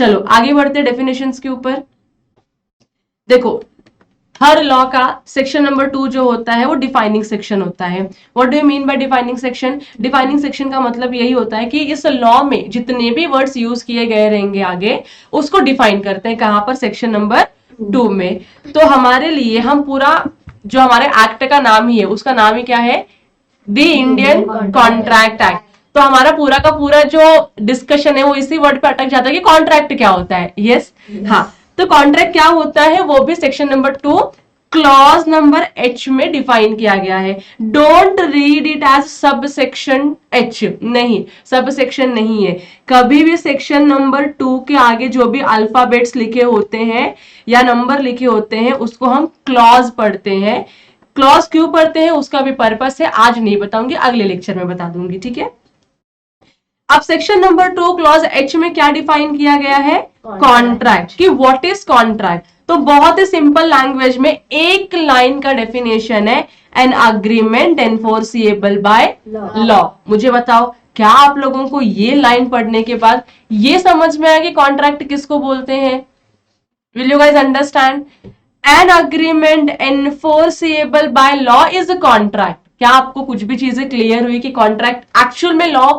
चलो आगे बढ़ते डेफिनेशंस के ऊपर। देखो हर लॉ का सेक्शन नंबर 2 जो होता है वो डिफाइनिंग सेक्शन होता है। What do you mean by defining section? Defining section का मतलब यही होता है कि इस लॉ में जितने भी वर्ड्स यूज किए गए रहेंगे आगे उसको डिफाइन करते हैं। कहां पर? सेक्शन नंबर 2 में। तो हमारे लिए हम पूरा जो हमारे एक्ट का नाम ही है उसका नाम ही क्या है? The Indian contract act. तो हमारा पूरा का पूरा जो डिस्कशन है वो इसी वर्ड पे अटक जाता है कि कॉन्ट्रैक्ट क्या होता है। यस हाँ, तो कॉन्ट्रैक्ट क्या होता है वो भी section number 2 clause number H में डिफाइन किया गया है। Don't read it as sub section H, नहीं, सब सेक्शन नहीं है। कभी भी सेक्शन नंबर 2 के आगे जो भी अल्फाबेट्स लिखे होते हैं या नंबर लिखे होते हैं उसको हम क्लॉज पढ़ते हैं। क्लॉज क्यों पढ़ते हैं उसका भी पर्पस है, आज नहीं बताऊंगी, अगले लेक्चर में बता दूंगी, ठीक है। अब सेक्शन नंबर 2 क्लॉज H में क्या डिफाइन किया गया है? कॉन्ट्रैक्ट, कि व्हाट इज कॉन्ट्रैक्ट। तो बहुत ही सिंपल लैंग्वेज में एक लाइन का डेफिनेशन है, an agreement enforceable by law. मुझे बताओ क्या आप लोगों को ये लाइन पढ़ने के बाद ये समझ में आया कि कॉन्ट्रैक्ट किसको बोलते हैं? Will you guys understand? An agreement enforceable by law is a contract. क्या आपको कुछ भी चीजें क्लियर हुई कि कॉन्ट्रैक्ट एक्चुअल में लॉ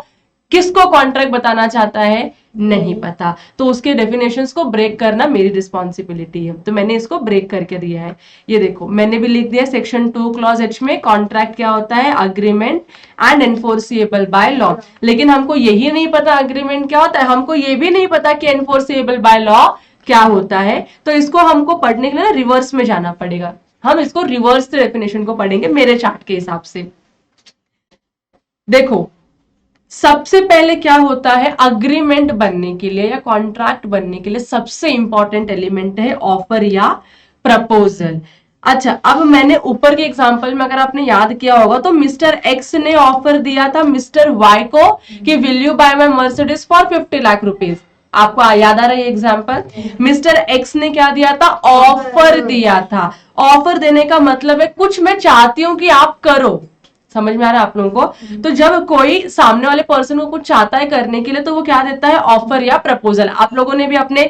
किसको कॉन्ट्रैक्ट बताना चाहता है? नहीं पता। तो उसके डेफिनेशंस को ब्रेक करना मेरी रिस्पॉन्सिबिलिटी है, तो मैंने इसको ब्रेक करके दिया है। ये देखो मैंने भी लिख दिया सेक्शन 2 क्लॉज H में कॉन्ट्रैक्ट क्या होता है? Agreement and enforceable by law. लेकिन हमको यही नहीं पता अग्रीमेंट क्या होता है, हमको ये भी नहीं पता कि एनफोर्सिएबल बाय लॉ क्या होता है। तो इसको हमको पढ़ने के लिए रिवर्स में जाना पड़ेगा। हम इसको रिवर्स डेफिनेशन को पढ़ेंगे मेरे चार्ट के हिसाब से। देखो सबसे पहले क्या होता है? अग्रीमेंट बनने के लिए या कॉन्ट्रैक्ट बनने के लिए सबसे इंपॉर्टेंट एलिमेंट है ऑफर या प्रपोजल। अच्छा, अब मैंने ऊपर के एग्जांपल में अगर आपने याद किया होगा तो मिस्टर एक्स ने ऑफर दिया था मिस्टर वाई को कि will you buy my Mercedes for 50 lakh rupees. आपको याद आ रहा है ये एग्जांपल? मिस्टर एक्स ने क्या दिया था? ऑफर दिया था। ऑफर देने का मतलब है कुछ मैं चाहती हूं कि आप करो। समझ में आ रहा है आप लोगों को? तो जब कोई सामने वाले पर्सन को कुछ चाहता है करने के लिए तो वो क्या देता है? ऑफर या प्रपोजल। आप लोगों ने भी अपने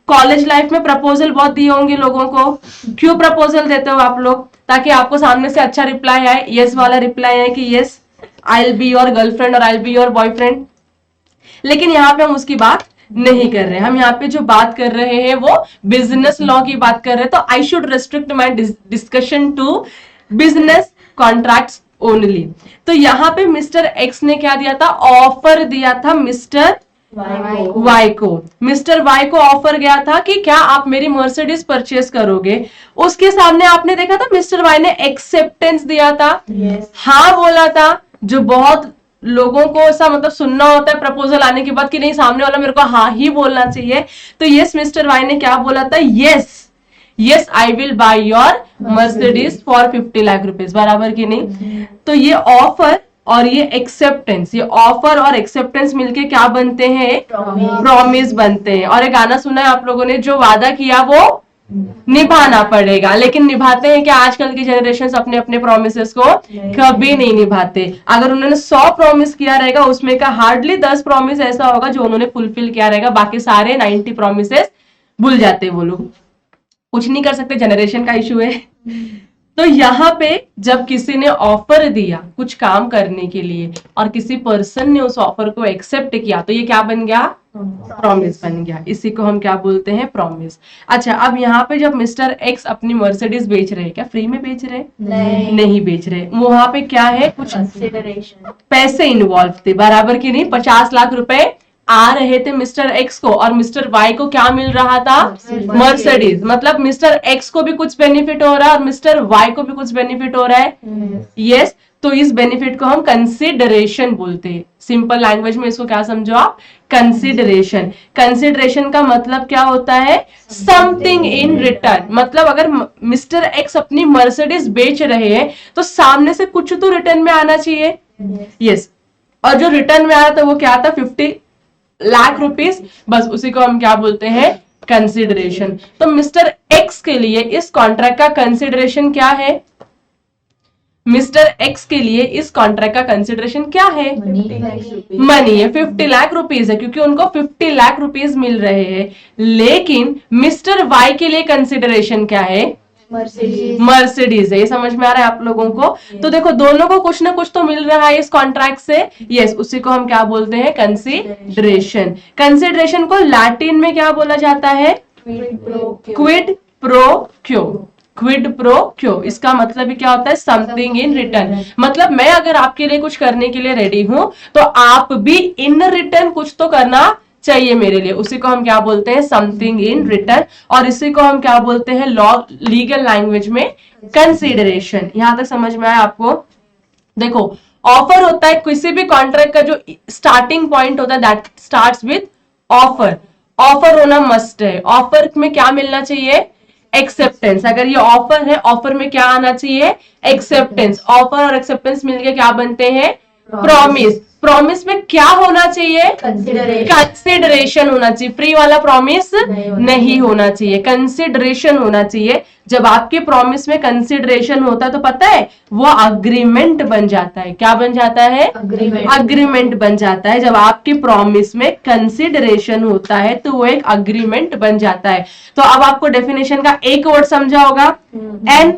कॉलेज लाइफ में प्रपोजल बहुत दिए होंगे लोगों को। क्यों प्रपोजल देते हो आप लोग? ताकि आपको सामने से अच्छा रिप्लाई आए, यस वाला रिप्लाई आए कि yes I will be your girlfriend और I will be your boyfriend. लेकिन यहाँ पे हम उसकी बात नहीं कर रहे, हम यहाँ पे जो बात कर रहे हैं वो बिजनेस लॉ की बात कर रहे हैं। तो I should restrict my discussion to business contracts only. तो यहाँ पे मिस्टर एक्स ने क्या दिया था? ऑफर दिया था मिस्टर वाई को। मिस्टर वाई को ऑफर गया था कि क्या आप मेरी मर्सिडीज परचेस करोगे। उसके सामने आपने देखा था मिस्टर वाई ने एक्सेप्टेंस दिया था, हाँ बोला था। जो बहुत लोगों को ऐसा मतलब सुनना होता है प्रपोजल आने के बाद कि नहीं सामने वाला मेरे को हाँ ही बोलना चाहिए। तो यस मिस्टर वाई ने क्या बोला था? Yes I will by your Mercedes for 50 lakh rupees. बराबर की नहीं? तो ये ऑफर और ये एक्सेप्टेंस, ये ऑफर और एक्सेप्टेंस मिलके क्या बनते हैं? प्रॉमिस बनते हैं। और एक गाना सुना है आप लोगों ने, जो वादा किया वो निभाना पड़ेगा। लेकिन निभाते हैं क्या आजकल की जनरेशन अपने अपने प्रोमिसेस को? कभी नहीं निभाते। अगर उन्होंने 100 प्रॉमिस किया रहेगा उसमें का हार्डली 10 प्रॉमिस ऐसा होगा जो उन्होंने फुलफिल किया रहेगा, बाकी सारे 90 प्रॉमिसेस भूल जाते वो लोग। कुछ नहीं कर सकते, जनरेशन का इशू है। तो यहाँ पे जब किसी ने ऑफर दिया कुछ काम करने के लिए और किसी पर्सन ने उस ऑफर को एक्सेप्ट किया तो ये क्या बन गया? प्रॉमिस बन गया। इसी को हम क्या बोलते हैं? प्रॉमिस। अच्छा, अब यहाँ पे जब मिस्टर एक्स अपनी मर्सिडीज बेच रहे हैं, क्या फ्री में बेच रहे? नहीं बेच रहे। वहां पे क्या है? कुछ पैसे इन्वॉल्व थे। बराबर की नहीं? 50 लाख रुपए आ रहे थे मिस्टर एक्स को और मिस्टर वाई को क्या मिल रहा था? मर्सिडीज। मतलब मिस्टर एक्स को भी कुछ बेनिफिट हो रहा है और मिस्टर वाई को भी कुछ बेनिफिट हो रहा है। यस तो इस बेनिफिट को हम कंसिडरेशन बोलते हैं। सिंपल लैंग्वेज में इसको क्या समझो आप? कंसिडरेशन। कंसिडरेशन का मतलब क्या होता है? Something in return. मतलब अगर मिस्टर एक्स अपनी मर्सिडीज बेच रहे हैं तो सामने से कुछ तो रिटर्न में आना चाहिए। यस और जो रिटर्न में आ रहा था वो क्या था? 50 लाख रुपीस। बस उसी को हम क्या बोलते हैं? कंसिडरेशन। तो मिस्टर एक्स के लिए इस कॉन्ट्रैक्ट का कंसिडरेशन क्या है? मिस्टर एक्स के लिए इस कॉन्ट्रैक्ट का कंसिडरेशन क्या है? मनी है, 50 लाख रुपीज है, क्योंकि उनको 50 लाख रुपीज मिल रहे हैं। लेकिन मिस्टर वाई के लिए कंसिडरेशन क्या है? मर्सिडीज है। ये समझ में आ रहा है आप लोगों को? तो देखो दोनों को कुछ ना कुछ तो मिल रहा है इस कॉन्ट्रैक्ट से। यस, उसी को हम क्या बोलते हैं? कंसिडरेशन। कंसिडरेशन को लैटिन में क्या बोला जाता है? क्विड प्रो क्यो। क्विड प्रो क्यो, इसका मतलब भी क्या होता है? Something in return. मतलब मैं अगर आपके लिए कुछ करने के लिए रेडी हूं तो आप भी इन रिटर्न कुछ तो करना चाहिए मेरे लिए। उसी को हम क्या बोलते हैं? Something in return. और इसी को हम क्या बोलते हैं लॉ लीगल लैंग्वेज में? कंसीडरेशन। यहां तक समझ में आया आपको? देखो ऑफर होता है किसी भी कॉन्ट्रैक्ट का जो स्टार्टिंग पॉइंट होता है that starts with offer. Offer होना मस्ट है। ऑफर में क्या मिलना चाहिए? एक्सेप्टेंस। अगर ये ऑफर है, ऑफर में क्या आना चाहिए? एक्सेप्टेंस। ऑफर और एक्सेप्टेंस मिलके क्या बनते हैं? प्रॉमिस। प्रॉमिस में क्या होना चाहिए? कंसिडरेशन होना चाहिए। फ्री वाला प्रॉमिस नहीं होना चाहिए, कंसिडरेशन होना चाहिए। जब आपके प्रॉमिस में कंसिडरेशन होता है तो पता है वो अग्रीमेंट बन जाता है। क्या बन जाता है? अग्रीमेंट बन जाता है। जब आपके प्रॉमिस में कंसिडरेशन होता है तो वो एक अग्रीमेंट बन जाता है। तो अब आपको डेफिनेशन का एक वर्ड समझा होगा, एन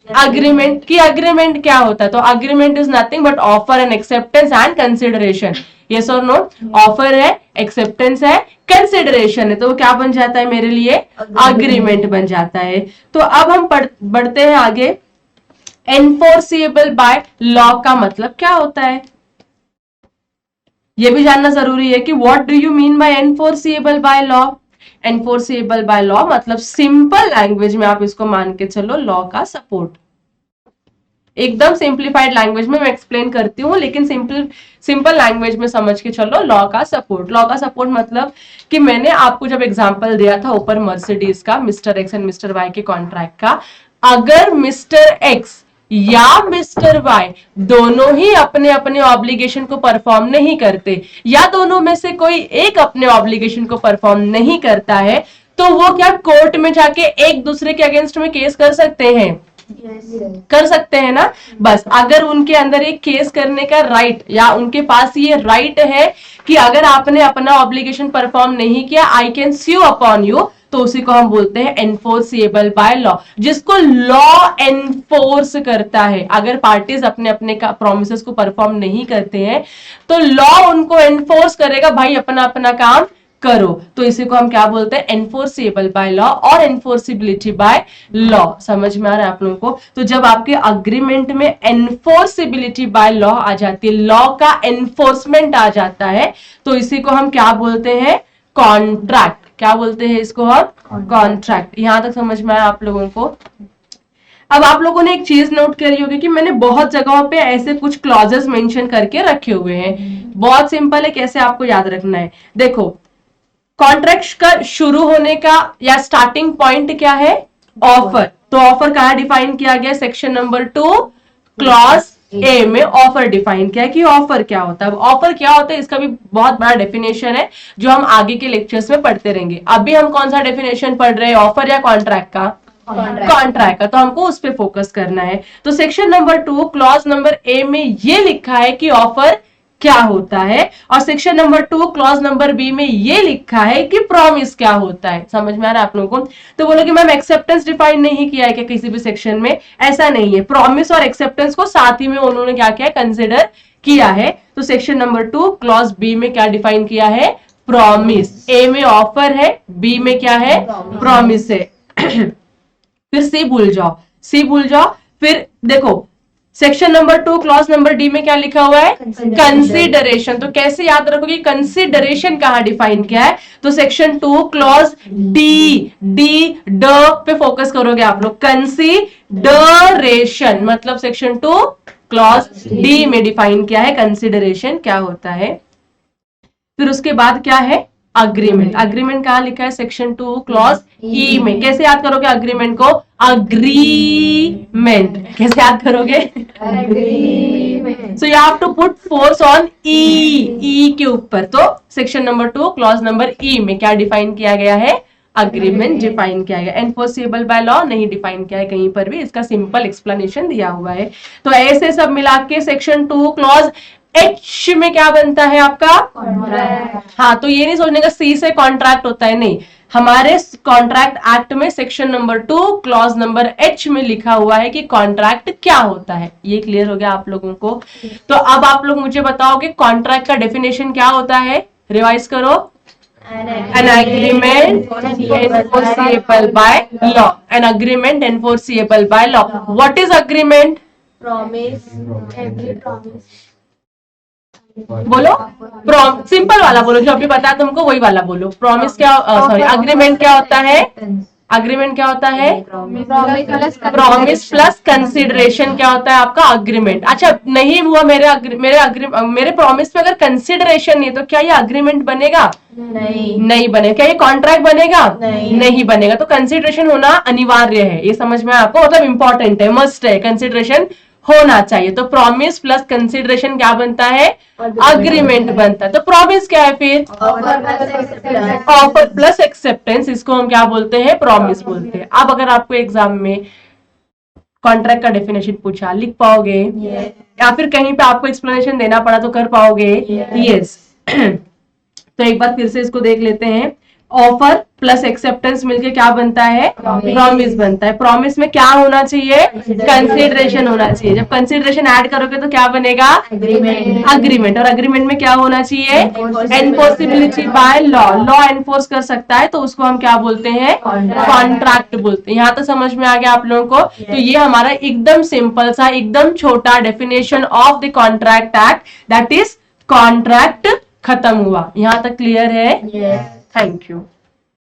अग्रीमेंट। की अग्रीमेंट क्या होता है? तो agreement is nothing but offer and acceptance and consideration. Yes और नो? ऑफर है, एक्सेप्टेंस है, कंसिडरेशन है, तो वो क्या बन जाता है मेरे लिए? अग्रीमेंट बन जाता है। तो अब हम बढ़ते हैं आगे। एनफोर्सिएबल बाय लॉ का मतलब क्या होता है? यह भी जानना जरूरी है कि what do you mean by enforceable by law. Enforceable by law मतलब सिंपल लैंग्वेज में आप इसको मान के चलो लॉ का सपोर्ट। एकदम सिंप्लीफाइड लैंग्वेज में मैं एक्सप्लेन करती हूँ, लेकिन सिंपल लैंग्वेज में समझ के चलो लॉ का सपोर्ट। लॉ का सपोर्ट मतलब कि मैंने आपको जब एग्जांपल दिया था ऊपर मर्सिडीज का, mister X and mister Y के कॉन्ट्रैक्ट का, अगर मिस्टर एक्स या मिस्टर वाई दोनों ही अपने अपने ऑब्लिगेशन को परफॉर्म नहीं करते, या दोनों में से कोई एक अपने ऑब्लिगेशन को परफॉर्म नहीं करता है, तो वो क्या कोर्ट में जाके एक दूसरे के अगेंस्ट में केस कर सकते हैं? कर सकते हैं ना। बस अगर उनके अंदर एक केस करने का राइट, या उनके पास ये राइट है कि अगर आपने अपना ऑब्लिगेशन परफॉर्म नहीं किया I can sue upon you, तो उसी को हम बोलते हैं एनफोर्सिएबल बाय लॉ, जिसको लॉ एनफोर्स करता है। अगर पार्टीज अपने अपने का प्रोमिसेस को परफॉर्म नहीं करते हैं तो लॉ उनको एनफोर्स करेगा, भाई अपना अपना काम करो। तो इसी को हम क्या बोलते हैं? एनफोर्सिएबल बाय लॉ और एनफोर्सिबिलिटी बाय लॉ। समझ में आ रहा है आप लोगों को? तो जब आपके अग्रीमेंट में एनफोर्सिबिलिटी बाय लॉ आ जाती है, लॉ का एनफोर्समेंट आ जाता है, तो इसी को हम क्या बोलते हैं? कॉन्ट्रैक्ट। क्या बोलते हैं इसको हम? कॉन्ट्रैक्ट। यहां तक समझ में आया आप लोगों को? अब आप लोगों ने एक चीज नोट करी होगी कि मैंने बहुत जगहों पे ऐसे कुछ क्लॉजेस मेंशन करके रखे हुए हैं। बहुत सिंपल है, कैसे आपको याद रखना है। देखो कॉन्ट्रैक्ट का शुरू होने का या स्टार्टिंग पॉइंट क्या है? ऑफर। तो ऑफर कहां डिफाइन किया गया? सेक्शन नंबर 2 क्लॉज ए में ऑफर डिफाइन किया है कि ऑफर क्या होता है। ऑफर क्या होता है इसका भी बहुत बड़ा डेफिनेशन है जो हम आगे के लेक्चर्स में पढ़ते रहेंगे। अभी हम कौन सा डेफिनेशन पढ़ रहे हैं? ऑफर या कॉन्ट्रैक्ट का? कॉन्ट्रैक्ट का। तो हमको उस पर फोकस करना है। तो section number 2 clause number A में ये लिखा है कि ऑफर क्या होता है, और section number 2 clause number B में ये लिखा है कि प्रॉमिस क्या होता है। समझ में आ रहा है आप लोगों को? तो बोलो कि मैम एक्सेप्टेंस डिफाइन नहीं किया है क्या किसी भी सेक्शन में? ऐसा नहीं है, प्रॉमिस और एक्सेप्टेंस को साथ ही में उन्होंने क्या किया? कंसिडर किया है। तो सेक्शन नंबर 2 क्लॉज बी में क्या डिफाइन किया है? प्रॉमिस। ए में ऑफर है, बी में क्या है? प्रॉमिस है। फिर सी भूल जाओ, सी भूल जाओ। फिर देखो section number 2 clause number D में क्या लिखा हुआ है? कंसिडरेशन। तो कैसे याद रखोगे कंसिडरेशन कहां डिफाइन किया है? तो सेक्शन 2 क्लॉज डी, डी ड पे फोकस करोगे आप लोग। कंसिडरेशन मतलब सेक्शन 2 क्लॉज डी में डिफाइन किया है कंसिडरेशन क्या होता है। फिर उसके बाद क्या है? अग्रीमेंट। अग्रीमेंट कहां लिखा है? सेक्शन 2 क्लॉज ई में। कैसे याद करोगे अग्रीमेंट को? अग्रीमेंट। कैसे याद करोगे? So you have to put force on E, E के ऊपर। तो section number 2 clause number E में क्या डिफाइन किया गया है? अग्रीमेंट डिफाइन किया गया। एनफोर्सेबल बाय लॉ नहीं डिफाइन किया है कहीं पर भी, इसका सिंपल एक्सप्लेनेशन दिया हुआ है। तो ऐसे सब मिला के सेक्शन 2 क्लॉज एच में क्या बनता है आपका कॉन्ट्रैक्ट। हाँ, तो ये नहीं सोचने का सी से कॉन्ट्रैक्ट होता है, नहीं, हमारे कॉन्ट्रैक्ट एक्ट में section number 2 clause number H में लिखा हुआ है कि कॉन्ट्रैक्ट क्या होता है। ये क्लियर हो गया आप लोगों को। तो अब आप लोग मुझे बताओगे कॉन्ट्रैक्ट का डेफिनेशन क्या होता है, रिवाइज करो। An agreement enforceable by law. An agreement enforceable by law. What is agreement? Promise. Every promise. बोलो, सिंपल वाला बोलो, जो अभी बताया तुमको वही वाला बोलो। प्रॉमिस क्या, सॉरी, अग्रीमेंट क्या होता है? अग्रीमेंट क्या होता है? प्रॉमिस प्लस कंसिडरेशन क्या होता है आपका अग्रीमेंट। अच्छा, नहीं हुआ मेरे प्रॉमिस पे अगर कंसिडरेशन नहीं तो क्या ये अग्रीमेंट बनेगा? नहीं बनेगा। क्या ये कॉन्ट्रैक्ट बनेगा? नहीं बनेगा। तो कंसिडरेशन होना अनिवार्य है, ये समझ में आपको, मतलब इंपॉर्टेंट है, मस्ट है, कंसिडरेशन होना चाहिए। तो प्रॉमिस प्लस कंसिडरेशन क्या बनता है? अग्रीमेंट बनता है। तो प्रॉमिस क्या है फिर? ऑफर प्लस एक्सेप्टेंस, इसको हम क्या बोलते हैं? प्रॉमिस बोलते हैं। अब अगर आपको एग्जाम में कॉन्ट्रैक्ट का डेफिनेशन पूछा, लिख पाओगे? या फिर कहीं पे आपको एक्सप्लेनेशन देना पड़ा तो कर पाओगे? यस। तो एक बार फिर से इसको देख लेते हैं। ऑफर प्लस एक्सेप्टेंस मिलके क्या बनता है? प्रॉमिस बनता है। प्रॉमिस में क्या होना चाहिए? कंसिडरेशन होना चाहिए। जब कंसिडरेशन ऐड करोगे तो क्या बनेगा? अग्रीमेंट। और अग्रीमेंट में क्या होना चाहिए? Enforceability by law. Law enforce कर सकता है तो उसको हम क्या बोलते हैं? कॉन्ट्रैक्ट बोलते हैं। यहाँ तो समझ में आ गया आप लोगों को। तो ये हमारा एकदम सिंपल सा, एकदम छोटा definition of the contract act, that is contract, खत्म हुआ। यहाँ तक क्लियर है? Thank you.